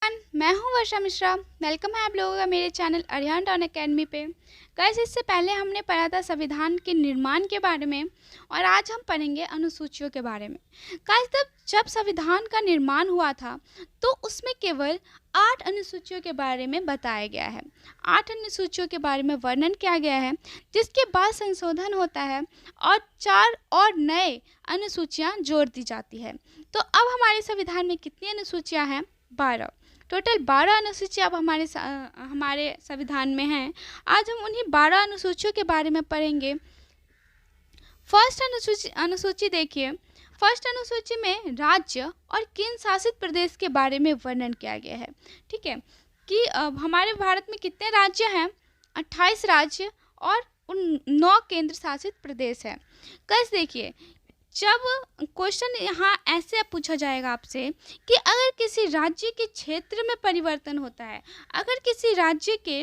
Everyone, मैं हूं वर्षा Mishra. Welcome है आप लोगों का मेरे चैनल अरिहंत टॉन अकेडमी पे। गाइस, इससे पहले हमने पढ़ा था संविधान के निर्माण के बारे में और आज हम पढ़ेंगे अनुसूचियों के बारे में। गाइस, जब संविधान का निर्माण हुआ था तो उसमें केवल 8 अनुसूचियों के बारे में बताया गया है। 8 अनुसूचियों के बारे में वर्णन किया गया है, जिसके बाद संशोधन होता है और 4 और नए अनुसूचियाँ जोड़ दी जाती है। तो अब हमारे संविधान में कितनी अनुसूचियाँ हैं? 12। टोटल 12 अनुसूचियाँ अब हमारे संविधान में हैं। आज हम उन्हीं 12 अनुसूचियों के बारे में पढ़ेंगे। फर्स्ट अनुसूची देखिए। फर्स्ट अनुसूची में राज्य और केंद्र शासित प्रदेश के बारे में वर्णन किया गया है। ठीक है, कि हमारे भारत में कितने राज्य हैं? 28 राज्य और 9 केंद्र शासित प्रदेश हैं। कैसे देखिए, जब क्वेश्चन यहाँ ऐसे पूछा जाएगा आपसे कि अगर किसी राज्य के क्षेत्र में परिवर्तन होता है, अगर किसी राज्य के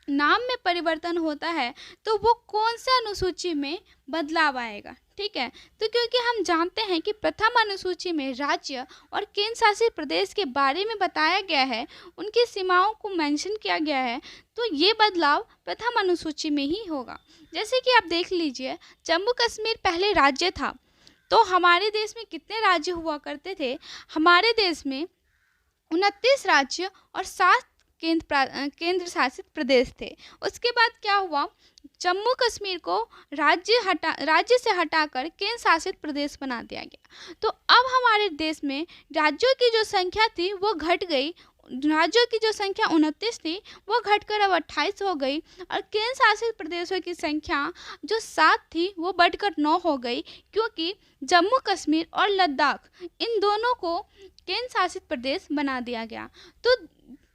नाम में परिवर्तन होता है, तो वो कौन सा अनुसूची में बदलाव आएगा? ठीक है, तो क्योंकि हम जानते हैं कि प्रथम अनुसूची में राज्य और केंद्र शासित प्रदेश के बारे में बताया गया है, उनकी सीमाओं को मेंशन किया गया है, तो ये बदलाव प्रथम अनुसूची में ही होगा। जैसे कि आप देख लीजिए, जम्मू कश्मीर पहले राज्य था, तो हमारे देश में कितने राज्य हुआ करते थे? हमारे देश में 29 राज्य और 7 केंद्र शासित प्रदेश थे। उसके बाद क्या हुआ? जम्मू कश्मीर को राज्य से हटाकर केंद्र शासित प्रदेश बना दिया गया। तो अब हमारे देश में राज्यों की जो संख्या थी वो घट गई। राज्यों की जो संख्या 29 थी वो घटकर अब 28 हो गई और केंद्र शासित प्रदेशों की संख्या जो 7 थी वो बढ़कर 9 हो गई, क्योंकि जम्मू कश्मीर और लद्दाख इन दोनों को केंद्र शासित प्रदेश बना दिया गया। तो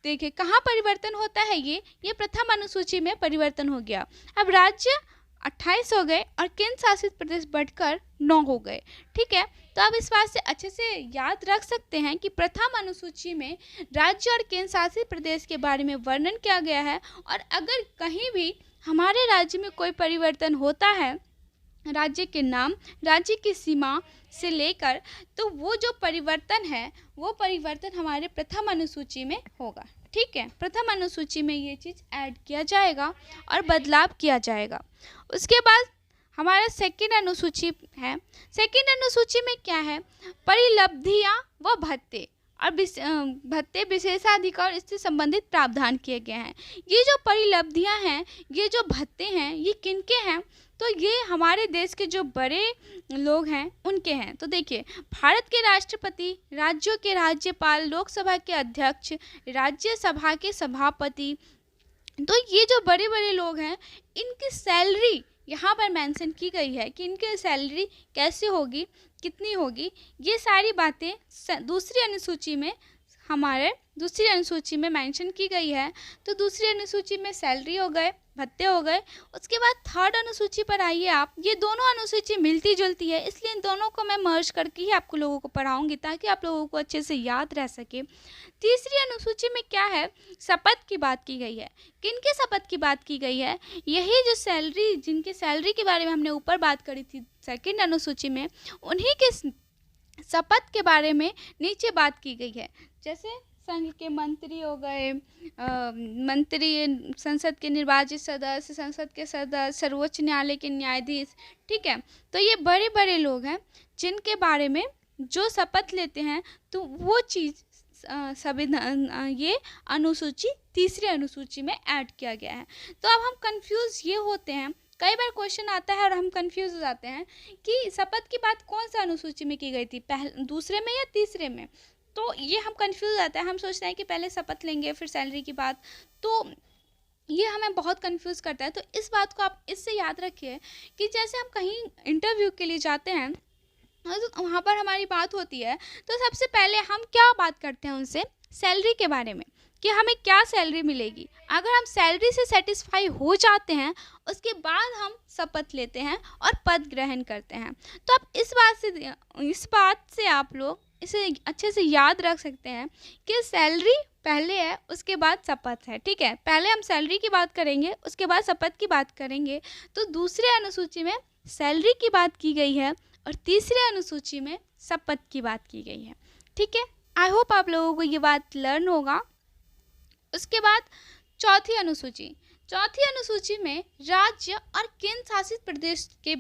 देखिए कहाँ परिवर्तन होता है? ये प्रथम अनुसूची में परिवर्तन हो गया। अब राज्य 28 हो गए और केंद्र शासित प्रदेश बढ़कर 9 हो गए। ठीक है, तो आप इस बात से अच्छे से याद रख सकते हैं कि प्रथम अनुसूची में राज्य और केंद्र शासित प्रदेश के बारे में वर्णन किया गया है, और अगर कहीं भी हमारे राज्य में कोई परिवर्तन होता है, राज्य के नाम, राज्य की सीमा से लेकर, तो वो जो परिवर्तन है वो परिवर्तन हमारे प्रथम अनुसूची में होगा। ठीक है, प्रथम अनुसूची में ये चीज़ ऐड किया जाएगा और बदलाव किया जाएगा। उसके बाद हमारा सेकंड अनुसूची है। सेकंड अनुसूची में क्या है? परिलब्धियां व भत्ते और भत्ते, विशेषाधिकार इससे संबंधित प्रावधान किए गए हैं। ये जो परिलब्धियां हैं, ये जो भत्ते हैं, ये किनके हैं? तो ये हमारे देश के जो बड़े लोग हैं उनके हैं। तो देखिए, भारत के राष्ट्रपति, राज्यों के राज्यपाल, लोकसभा के अध्यक्ष, राज्यसभा के सभापति, तो ये जो बड़े बड़े लोग हैं, इनकी सैलरी यहाँ पर मेंशन की गई है कि इनकी सैलरी कैसे होगी, कितनी होगी। ये सारी बातें दूसरी अनुसूची में मेंशन की गई है। तो दूसरी अनुसूची में सैलरी हो गए, भत्ते हो गए। उसके बाद थर्ड अनुसूची पर आइए आप। ये दोनों अनुसूची मिलती जुलती है, इसलिए इन दोनों को मैं मर्ज करके ही आपको लोगों को पढ़ाऊंगी ताकि आप लोगों को अच्छे से याद रह सके। तीसरी अनुसूची में क्या है? शपथ की बात की गई है। किनके शपथ की बात की गई है? यही जो जिनके सैलरी के बारे में हमने ऊपर बात करी थी सेकंड अनुसूची में, उन्हीं के शपथ के बारे में नीचे बात की गई है। जैसे संघ के मंत्री हो गए, मंत्री, संसद के निर्वाचित सदस्य, संसद के सदस्य, सर्वोच्च न्यायालय के न्यायाधीश। ठीक है, तो ये बड़े बड़े लोग हैं जिनके बारे में जो शपथ लेते हैं, तो वो चीज़ संविधान ये अनुसूची तीसरी अनुसूची में ऐड किया गया है। तो अब हम कंफ्यूज ये होते हैं, कई बार क्वेश्चन आता है और हम कंफ्यूज हो जाते हैं कि शपथ की बात कौन सा अनुसूची में की गई थी, दूसरे में या तीसरे में। तो ये हम कंफ्यूज हो जाते हैं, हम सोचते हैं कि पहले शपथ लेंगे फिर सैलरी की बात, तो ये हमें बहुत कंफ्यूज करता है। तो इस बात को आप इससे याद रखिए कि जैसे हम कहीं इंटरव्यू के लिए जाते हैं, तो वहाँ पर हमारी बात होती है, तो सबसे पहले हम क्या बात करते हैं उनसे? सैलरी के बारे में, कि हमें क्या सैलरी मिलेगी। अगर हम सैलरी से सेटिस्फाई हो जाते हैं, उसके बाद हम शपथ लेते हैं और पद ग्रहण करते हैं। तो अब इस बात से आप लोग इसे अच्छे से याद रख सकते हैं कि सैलरी पहले है, उसके बाद शपथ है। ठीक है, पहले हम सैलरी की बात करेंगे, उसके बाद शपथ की बात करेंगे। तो दूसरे अनुसूची में सैलरी की बात की गई है और तीसरे अनुसूची में शपथ की बात की गई है। ठीक है, आई होप आप लोगों को ये बात लर्न होगा। उसके बाद चौथी अनुसूची में राज्य और केंद्र शासित प्रदेश के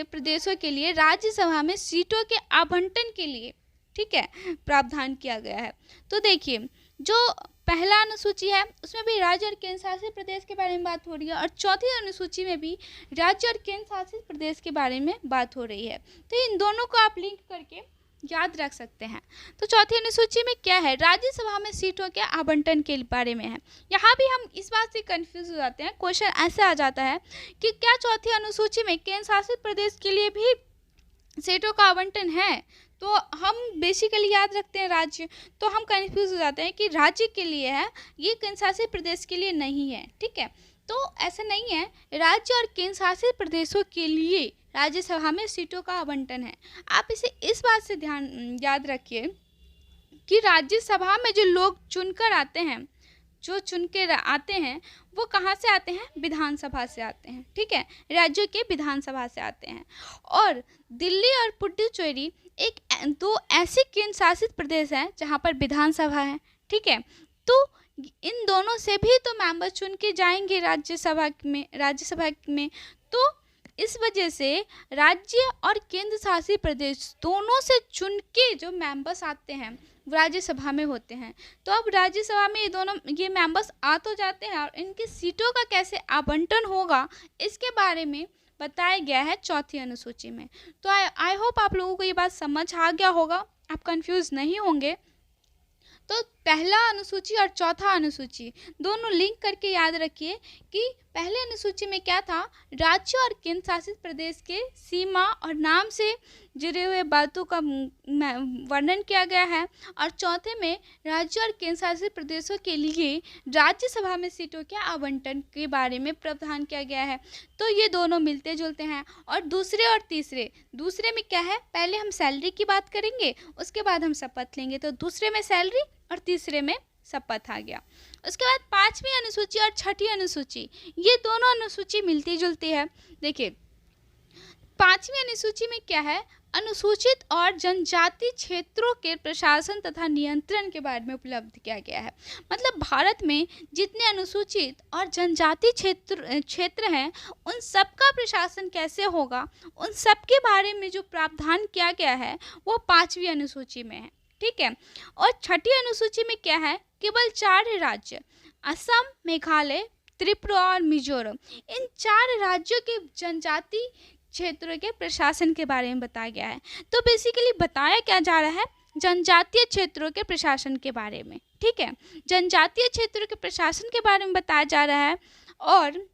प्रदेशों के लिए राज्यसभा में सीटों के आवंटन के लिए, ठीक है, प्रावधान किया गया है। तो देखिए, जो पहला अनुसूची है उसमें भी राज्य और केंद्र शासित प्रदेश के बारे में बात हो रही है, और चौथी अनुसूची में भी राज्य और केंद्र शासित प्रदेश के बारे में बात हो रही है। तो इन दोनों को आप लिंक करके याद रख सकते हैं। तो चौथी अनुसूची में क्या है, राज्यसभा में सीटों के आवंटन के बारे में है। यहाँ भी हम इस बात से कंफ्यूज हो जाते हैं, क्वेश्चन ऐसे आ जाता है कि क्या चौथी अनुसूची में केंद्र शासित प्रदेश के लिए भी सीटों का आवंटन है। तो हम बेसिकली याद रखते हैं राज्य, तो हम कंफ्यूज हो जाते हैं कि राज्य के लिए है, ये केंद्र शासित प्रदेश के लिए नहीं है, ठीक है। तो ऐसा नहीं है, राज्य और केंद्र शासित प्रदेशों के लिए राज्यसभा में सीटों का आवंटन है। आप इसे इस बात से याद रखिए कि राज्यसभा में जो लोग चुनकर आते हैं, जो चुन के आते हैं, वो कहाँ से आते हैं, विधानसभा से आते हैं, ठीक है, राज्यों के विधानसभा से आते हैं। और दिल्ली और पुडुचेरी दो ऐसे केंद्र शासित प्रदेश हैं जहाँ पर विधानसभा है, ठीक है। तो इन दोनों से भी तो मेंबर चुन के जाएंगे राज्यसभा में। तो इस वजह से राज्य और केंद्र शासित प्रदेश दोनों से चुन के जो मेंबर्स आते हैं राज्यसभा में होते हैं। तो अब राज्यसभा में ये मेंबर्स आ तो जाते हैं, और इनकी सीटों का कैसे आवंटन होगा इसके बारे में बताया गया है चौथी अनुसूची में। तो आई होप आप लोगों को ये बात समझ आ गया होगा, आप कंफ्यूज नहीं होंगे। तो पहला अनुसूची और चौथा अनुसूची दोनों लिंक करके याद रखिए कि पहले अनुसूची में क्या था, राज्य और केंद्र शासित प्रदेश के सीमा और नाम से जुड़े हुए बातों का वर्णन किया गया है, और चौथे में राज्य और केंद्र शासित प्रदेशों के लिए राज्यसभा में सीटों के आवंटन के बारे में प्रावधान किया गया है। तो ये दोनों मिलते जुलते हैं। और दूसरे में क्या है, पहले हम सैलरी की बात करेंगे, उसके बाद हम शपथ लेंगे। तो दूसरे में सैलरी और तीसरे में शपथ आ गया। उसके बाद पांचवी अनुसूची और छठी अनुसूची, ये दोनों अनुसूची मिलती जुलती है। देखिए, पांचवी अनुसूची में क्या है, अनुसूचित और जनजाति क्षेत्रों के प्रशासन तथा नियंत्रण के बारे में उपलब्ध किया गया है। मतलब भारत में जितने अनुसूचित और जनजाति क्षेत्र हैं, उन सब का प्रशासन कैसे होगा, उन सब के बारे में जो प्रावधान किया गया है वो पांचवी अनुसूची में है, ठीक है। और छठी अनुसूची में क्या है, केवल 4 राज्य, असम, मेघालय, त्रिपुरा और मिजोरम, इन 4 राज्यों के जनजाति क्षेत्रों के प्रशासन के बारे में बताया गया है। तो बेसिकली बताया क्या जा रहा है, जनजातीय क्षेत्रों के प्रशासन के बारे में, ठीक है, जनजातीय क्षेत्रों के प्रशासन के बारे में बताया जा रहा है। और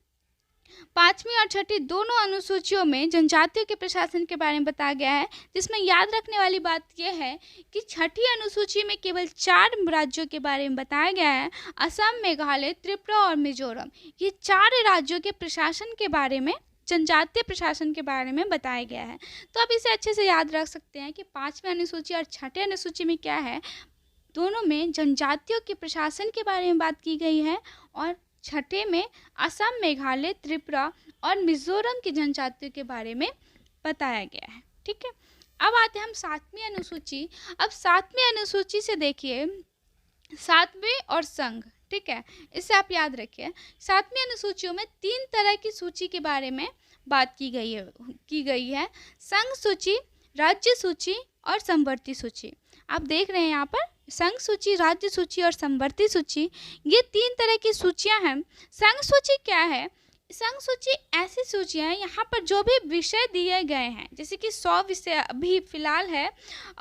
पांचवी और छठी दोनों अनुसूचियों में जनजातियों के प्रशासन के बारे में बताया गया है, जिसमें याद रखने वाली बात यह है कि छठी अनुसूची में केवल 4 राज्यों के बारे में बताया गया है, असम, मेघालय, त्रिपुरा और मिजोरम। ये 4 राज्यों के प्रशासन के बारे में, जनजातीय प्रशासन के बारे में बताया गया है। तो आप इसे अच्छे से याद रख सकते हैं कि पांचवी अनुसूची और छठे अनुसूची में क्या है, दोनों में जनजातियों के प्रशासन के बारे में बात की गई है, और छठे में असम, मेघालय, त्रिपुरा और मिजोरम की जनजातियों के बारे में बताया गया है, ठीक है। अब आते हैं हम सातवीं अनुसूची। अब सातवीं अनुसूची से देखिए, सातवें और संघ, ठीक है, इसे आप याद रखिए। सातवीं अनुसूचियों में 3 तरह की सूची के बारे में बात की गई है, संघ सूची, राज्य सूची और समवर्ती सूची। आप देख रहे हैं यहाँ पर संघ सूची, राज्य सूची और समवर्ती सूची, ये 3 तरह की सूचियां हैं। संघ सूची क्या है, संघ सूची ऐसी सूचियां हैं यहाँ पर जो भी विषय दिए गए हैं, जैसे कि 100 विषय अभी फिलहाल है,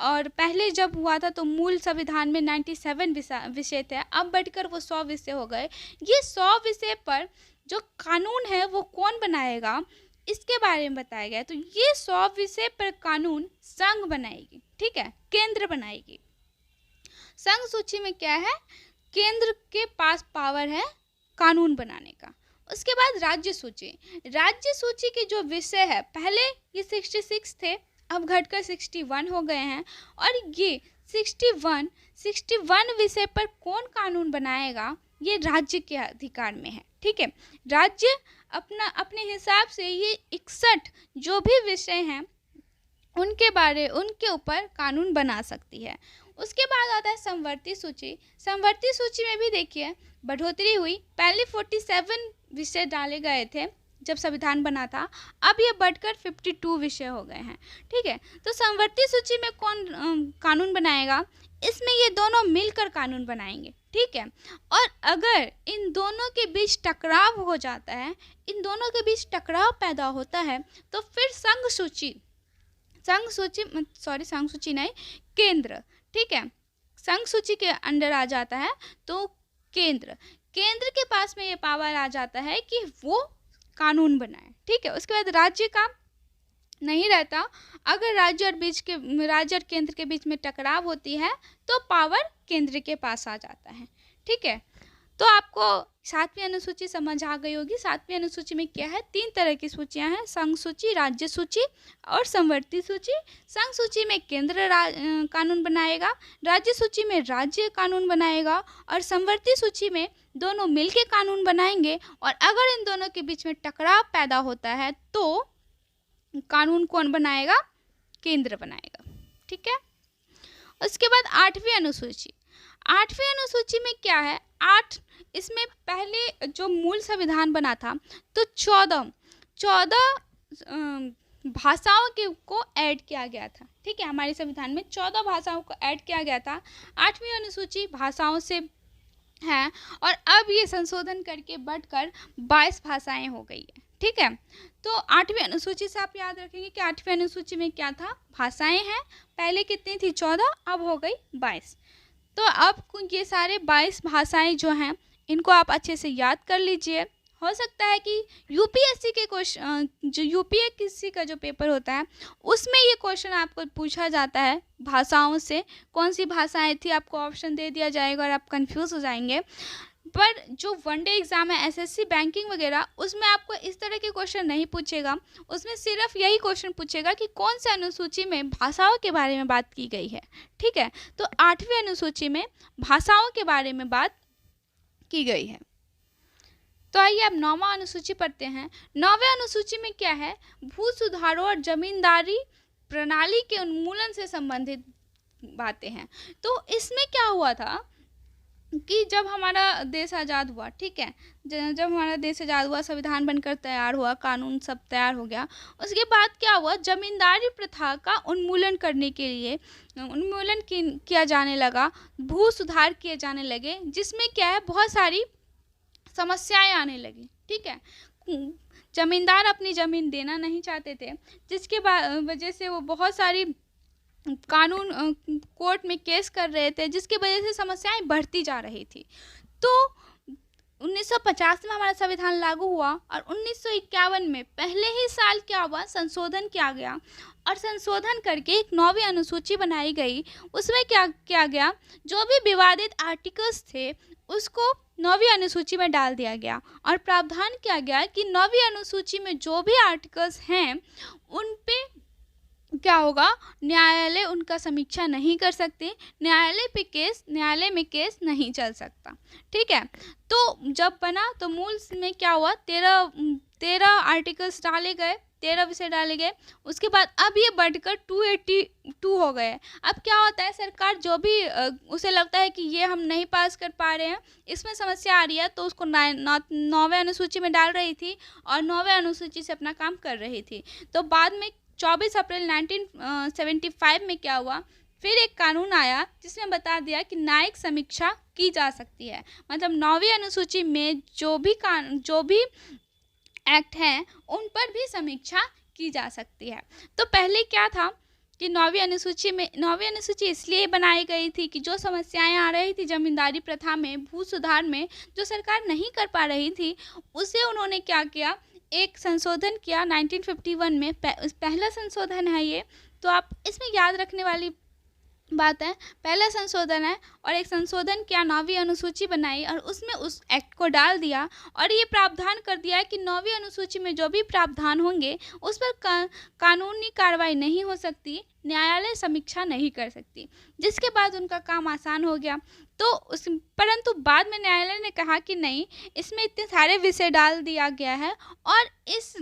और पहले जब हुआ था तो मूल संविधान में 97 विषय थे, अब बढ़कर वो 100 विषय हो गए। ये 100 विषय पर जो कानून है वो कौन बनाएगा, इसके बारे में बताया गया है। तो ये 100 विषय पर कानून संघ बनाएगी, ठीक है, केंद्र बनाएगी। संघ सूची में क्या है, केंद्र के पास पावर है कानून बनाने का। उसके बाद राज्य सूची के जो विषय है, पहले ये 66 थे, अब घटकर 61 हो गए हैं, और ये 61 विषय पर कौन कानून बनाएगा, ये राज्य के अधिकार में है, ठीक है। राज्य अपने हिसाब से ये 61 जो भी विषय हैं उनके ऊपर कानून बना सकती है। उसके बाद आता है समवर्ती सूची। समवर्ती सूची में भी देखिए बढ़ोतरी हुई। पहले 47 विषय डाले गए थे जब संविधान बना था, अब ये बढ़कर 52 विषय हो गए हैं। ठीक है, तो समवर्ती सूची में कौन कानून बनाएगा? इसमें ये दोनों मिलकर कानून बनाएंगे। ठीक है, और अगर इन दोनों के बीच टकराव हो जाता है, इन दोनों के बीच टकराव पैदा होता है, तो फिर संघ सूची नहीं, केंद्र। ठीक है, संघ सूची के अंडर आ जाता है तो केंद्र के पास में ये पावर आ जाता है कि वो कानून बनाए। ठीक है, उसके बाद राज्य का नहीं रहता। अगर राज्य और केंद्र के बीच में टकराव होती है तो पावर केंद्र के पास आ जाता है। ठीक है, तो आपको 7वीं अनुसूची समझ आ गई होगी। 7वीं अनुसूची में क्या है? 3 तरह की सूचियां हैं, संघ सूची, राज्य सूची और समवर्ती सूची। संघ सूची में केंद्र कानून बनाएगा, राज्य सूची में राज्य कानून बनाएगा और समवर्ती सूची में दोनों मिलके कानून बनाएंगे। और अगर इन दोनों के बीच में टकराव पैदा होता है तो कानून कौन बनाएगा? केंद्र बनाएगा। ठीक है, उसके बाद 8वीं अनुसूची। 8वीं अनुसूची में क्या है? इसमें पहले जो मूल संविधान बना था तो 14 भाषाओं को ऐड किया गया था। ठीक है, हमारे संविधान में 14 भाषाओं को ऐड किया गया था। 8वीं अनुसूची भाषाओं से है और अब ये संशोधन करके बढ़कर 22 भाषाएं हो गई है। ठीक है, तो 8वीं अनुसूची से आप याद रखेंगे कि 8वीं अनुसूची में क्या था? भाषाएं हैं। पहले कितनी थी? 14, अब हो गई 22। तो अब ये सारे 22 भाषाएं जो हैं इनको आप अच्छे से याद कर लीजिए। हो सकता है कि यूपीएससी के क्वेश्चन, जो यूपीएससी का जो पेपर होता है उसमें ये क्वेश्चन आपको पूछा जाता है भाषाओं से। कौन सी भाषाएं थी आपको ऑप्शन दे दिया जाएगा और आप कंफ्यूज हो जाएंगे। पर जो वनडे एग्ज़ाम है एसएससी बैंकिंग वगैरह, उसमें आपको इस तरह के क्वेश्चन नहीं पूछेगा। उसमें सिर्फ यही क्वेश्चन पूछेगा कि कौन से अनुसूची में भाषाओं के बारे में बात की गई है। ठीक है, तो 8वीं अनुसूची में भाषाओं के बारे में बात की गई है। तो आइए अब 9वां अनुसूची पढ़ते हैं। 9वें अनुसूची में क्या है? भू सुधारों और जमींदारी प्रणाली के उन्मूलन से संबंधित बातें हैं। तो इसमें क्या हुआ था कि जब हमारा देश आज़ाद हुआ, ठीक है, जब हमारा देश आज़ाद हुआ, संविधान बनकर तैयार हुआ, कानून सब तैयार हो गया, उसके बाद क्या हुआ? जमींदारी प्रथा का उन्मूलन करने के लिए किया जाने लगा, भू सुधार किए जाने लगे, जिसमें क्या है? बहुत सारी समस्याएं आने लगी। ठीक है, जमींदार अपनी ज़मीन देना नहीं चाहते थे, जिसके वजह से वो बहुत सारी कानून कोर्ट में केस कर रहे थे, जिसकी वजह से समस्याएं बढ़ती जा रही थी। तो 1950 में हमारा संविधान लागू हुआ और 1951 में पहले ही साल क्या हुआ? संशोधन किया गया और संशोधन करके एक 9वीं अनुसूची बनाई गई। उसमें क्या किया गया? जो भी विवादित आर्टिकल्स थे उसको 9वीं अनुसूची में डाल दिया गया और प्रावधान किया गया कि 9वीं अनुसूची में जो भी आर्टिकल्स हैं उन पे क्या होगा? न्यायालय उनका समीक्षा नहीं कर सकते, न्यायालय में केस नहीं चल सकता। ठीक है, तो जब बना तो मूल में क्या हुआ? 13 आर्टिकल्स डाले गए, 13 विषय डाले गए। उसके बाद अब ये बढ़कर 282 हो गए। अब क्या होता है? सरकार जो भी उसे लगता है कि ये हम नहीं पास कर पा रहे हैं, इसमें समस्या आ रही है, तो उसको 9वें अनुसूची में डाल रही थी और 9वें अनुसूची से अपना काम कर रही थी। तो बाद में 24 अप्रैल 1975 में क्या हुआ? फिर एक कानून आया जिसने बता दिया कि न्यायिक समीक्षा की जा सकती है। मतलब 9वीं अनुसूची में जो भी एक्ट हैं उन पर भी समीक्षा की जा सकती है। तो पहले क्या था कि 9वीं अनुसूची इसलिए बनाई गई थी कि जो समस्याएं आ रही थी जमींदारी प्रथा में, भू सुधार में, जो सरकार नहीं कर पा रही थी, उसे उन्होंने क्या किया? एक संशोधन किया 1951 में। पहला संशोधन है ये, तो आप इसमें याद रखने वाली बात है, पहला संशोधन है और एक संशोधन किया, 9वीं अनुसूची बनाई और उसमें उस एक्ट को डाल दिया और ये प्रावधान कर दिया कि 9वीं अनुसूची में जो भी प्रावधान होंगे उस पर कानूनी कार्रवाई नहीं हो सकती, न्यायालय समीक्षा नहीं कर सकती, जिसके बाद उनका काम आसान हो गया। तो परंतु बाद में न्यायालय ने कहा कि नहीं, इसमें इतने सारे विषय डाल दिया गया है और इस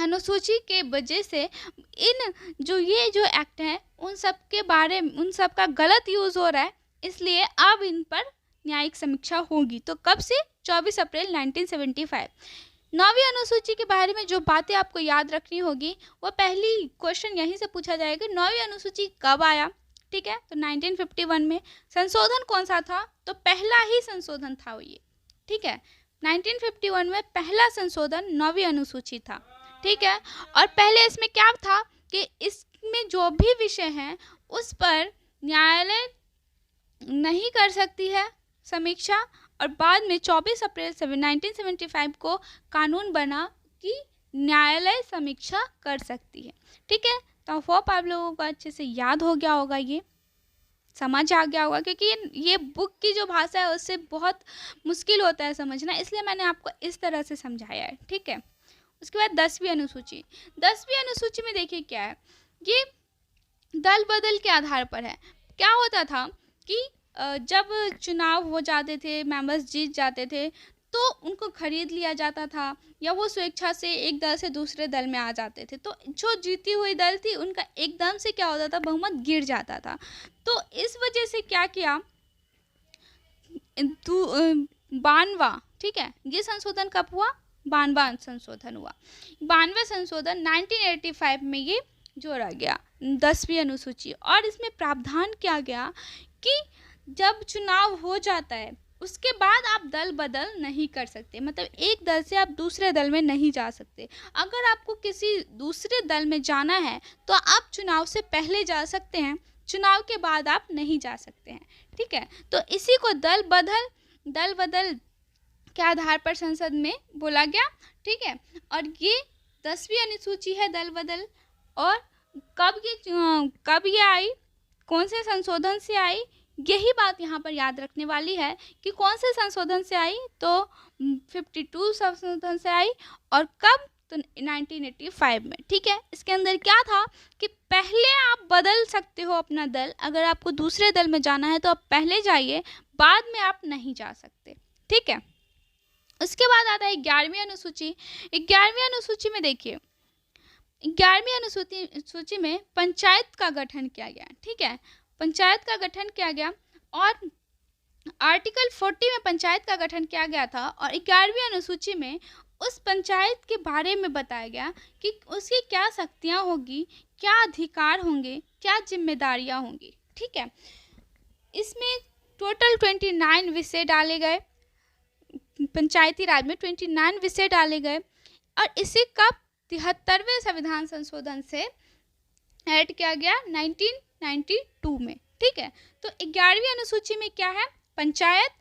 अनुसूची के वजह से इन जो ये जो एक्ट हैं उन सब के बारे में उन सब का गलत यूज़ हो रहा है, इसलिए अब इन पर न्यायिक समीक्षा होगी। तो कब से? 24 अप्रैल 1975। 9वीं अनुसूची के बारे में जो बातें आपको याद रखनी होगी, वो पहली क्वेश्चन यहीं से पूछा जाएगा, 9वीं अनुसूची कब आया? ठीक है, तो 1951 में। संशोधन कौन सा था? तो पहला ही संशोधन था वो ये, ठीक है, 1951 में पहला संशोधन 9वीं अनुसूची था, ठीक है। और पहले इसमें क्या था कि इसमें जो भी विषय हैं उस पर न्यायालय नहीं कर सकती है समीक्षा, और बाद में 24 अप्रैल 1975 को कानून बना कि न्यायालय समीक्षा कर सकती है, ठीक है। तो होप आप लोगों को अच्छे से याद हो गया होगा, ये समझ आ गया होगा, क्योंकि ये बुक की जो भाषा है उससे बहुत मुश्किल होता है समझना, इसलिए मैंने आपको इस तरह से समझाया है, ठीक है। उसके बाद 10वीं अनुसूची। 10वीं अनुसूची में देखिए क्या है, ये दल बदल के आधार पर है। क्या होता था कि जब चुनाव हो जाते थे, मेंबर्स जीत जाते थे, तो उनको खरीद लिया जाता था, या वो स्वेच्छा से एक दल से दूसरे दल में आ जाते थे। तो जो जीती हुई दल थी उनका एकदम से क्या होता था, बहुमत गिर जाता था। तो इस वजह से क्या किया, 92वां, ठीक है, ये संशोधन कब हुआ? 92वां संशोधन हुआ। 92वां संशोधन 1985 में ये जोड़ा गया 10वीं अनुसूची, और इसमें प्रावधान किया गया कि जब चुनाव हो जाता है उसके बाद आप दल बदल नहीं कर सकते, मतलब एक दल से आप दूसरे दल में नहीं जा सकते। अगर आपको किसी दूसरे दल में जाना है तो आप चुनाव से पहले जा सकते हैं, चुनाव के बाद आप नहीं जा सकते हैं, ठीक है। तो इसी को दल बदल के आधार पर संसद में बोला गया, ठीक है। और ये 10वीं अनुसूची है दल बदल। और कब ये आई, कौन से संशोधन से आई, यही बात यहाँ पर याद रखने वाली है कि कौन से संशोधन से आई, तो 52 संशोधन से आई। और कब? तो 1985 में, ठीक है। इसके अंदर क्या था कि पहले आप बदल सकते हो अपना दल, अगर आपको दूसरे दल में जाना है तो आप पहले जाइए, बाद में आप नहीं जा सकते, ठीक है। उसके बाद आता है 11वीं अनुसूची। 11वीं अनुसूची में देखिए, 11वीं अनुसूची में पंचायत का गठन किया गया, ठीक है, पंचायत का गठन किया गया। और आर्टिकल 40 में पंचायत का गठन किया गया था, और 11वीं अनुसूची में उस पंचायत के बारे में बताया गया कि उसकी क्या शक्तियाँ होगी, क्या अधिकार होंगे, क्या जिम्मेदारियाँ होंगी, ठीक है। इसमें टोटल 29 विषय डाले गए, पंचायती राज में 29 विषय डाले गए, और इसे कब? 73वें संविधान संशोधन से ऐड किया गया 1992 में, ठीक है। तो 11वीं अनुसूची में क्या है? पंचायत,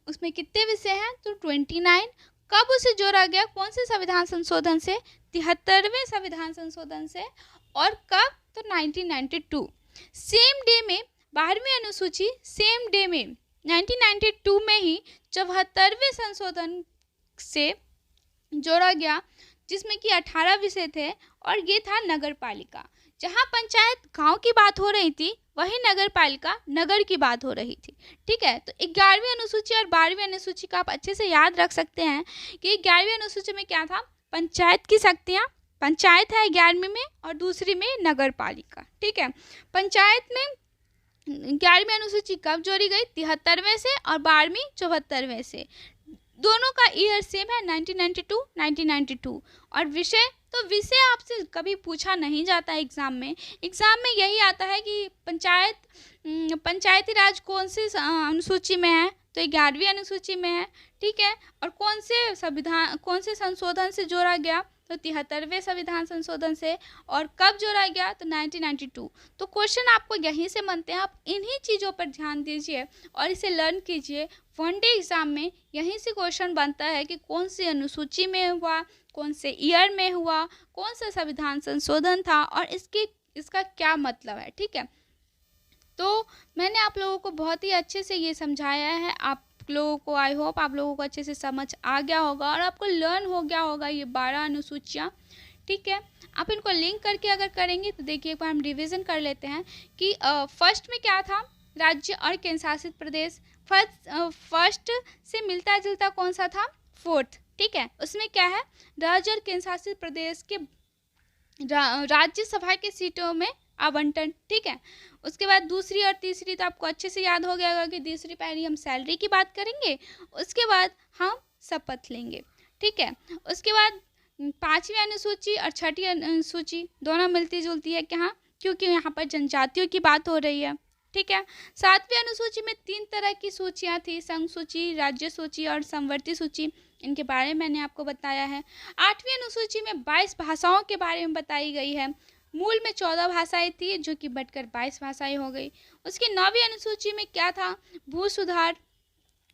उसमें कितने विषय हैं? तो 29। कब उसे जोड़ा गया? कौन से संविधान संशोधन से? 73वें संविधान संशोधन से। और कब? तो 1992। सेम डे में 12वीं अनुसूची, सेम डे में 1992 में ही 74वें संशोधन से जोड़ा गया, जिसमें कि 18 विषय थे, और ये था नगर पालिका। जहाँ पंचायत गांव की बात हो रही थी, वही नगर पालिका नगर की बात हो रही थी, ठीक है। तो 11वीं अनुसूची और 12वीं अनुसूची का आप अच्छे से याद रख सकते हैं कि 11वीं अनुसूची में क्या था? पंचायत की शक्तियाँ, पंचायत है 11वीं में, और दूसरी में नगर पालिका, ठीक है। पंचायत में 11वीं अनुसूची कब जोड़ी गई? 73वें से, और 12वीं 74वें से। दोनों का ईयर सेम है, 1992। और विषय, तो विषय आपसे कभी पूछा नहीं जाता है एग्ज़ाम में यही आता है कि पंचायती राज कौन सी अनुसूची में है, तो 11वीं अनुसूची में है, ठीक है। और कौन से संशोधन से जोड़ा गया? तो 73वें संविधान संशोधन से। और कब जोड़ा गया? तो 1992। तो क्वेश्चन आपको यहीं से बनते हैं, आप इन्हीं चीज़ों पर ध्यान दीजिए और इसे लर्न कीजिए। वन डे एग्ज़ाम में यहीं से क्वेश्चन बनता है कि कौन सी अनुसूची में हुआ, कौन से ईयर में हुआ, कौन सा संविधान संशोधन था, और इसका क्या मतलब है, ठीक है। तो मैंने आप लोगों को बहुत ही अच्छे से ये समझाया है, आप लोगों को, आई होप आप लोगों को अच्छे से समझ आ गया होगा और आपको लर्न हो गया होगा ये 12 अनुसूचियाँ, ठीक है। आप इनको लिंक करके अगर करेंगे तो देखिए, एक बार हम रिवीजन कर लेते हैं कि फर्स्ट में क्या था? राज्य और केंद्र शासित प्रदेश। फर्स्ट से मिलता जुलता कौन सा था? फोर्थ, ठीक है। उसमें क्या है? राज्य और केंद्र शासित प्रदेश के राज्यसभा की सीटों में आवंटन, ठीक है। उसके बाद दूसरी और तीसरी तो आपको अच्छे से याद हो गया होगा कि तीसरी पहली हम सैलरी की बात करेंगे, उसके बाद हम शपथ लेंगे, ठीक है। उसके बाद पांचवी अनुसूची और छठी अनुसूची दोनों मिलती जुलती है, क्या? क्योंकि यहाँ पर जनजातियों की बात हो रही है, ठीक है। सातवीं अनुसूची में 3 तरह की सूचियाँ थी, संघ सूची, राज्य सूची और समवर्ती सूची। इनके बारे में मैंने आपको बताया है। आठवीं अनुसूची में 22 भाषाओं के बारे में बताई गई है। मूल में 14 भाषाएं थी जो कि बढ़कर 22 भाषाएं हो गई। उसकी 9वीं अनुसूची में क्या था? भू सुधार,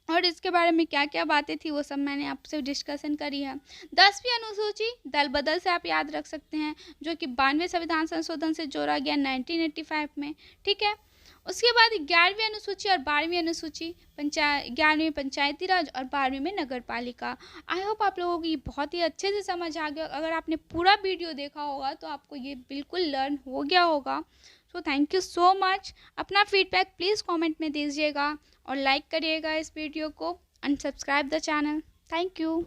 और इसके बारे में क्या क्या बातें थी वो सब मैंने आपसे डिस्कशन करी है। 10वीं अनुसूची दल बदल से आप याद रख सकते हैं, जो कि 92वें संविधान संशोधन से जोड़ा गया 1985 में, ठीक है। उसके बाद 11वीं अनुसूची और 12वीं अनुसूची, 11वीं पंचायती राज और 12वीं में नगर पालिका। आई होप आप लोगों को ये बहुत ही अच्छे से समझ आ गया। अगर आपने पूरा वीडियो देखा होगा तो आपको ये बिल्कुल लर्न हो गया होगा। So thank you so much. अपना फीडबैक प्लीज़ कमेंट में दीजिएगा और लाइक करिएगा इस वीडियो को and subscribe the channel. Thank you.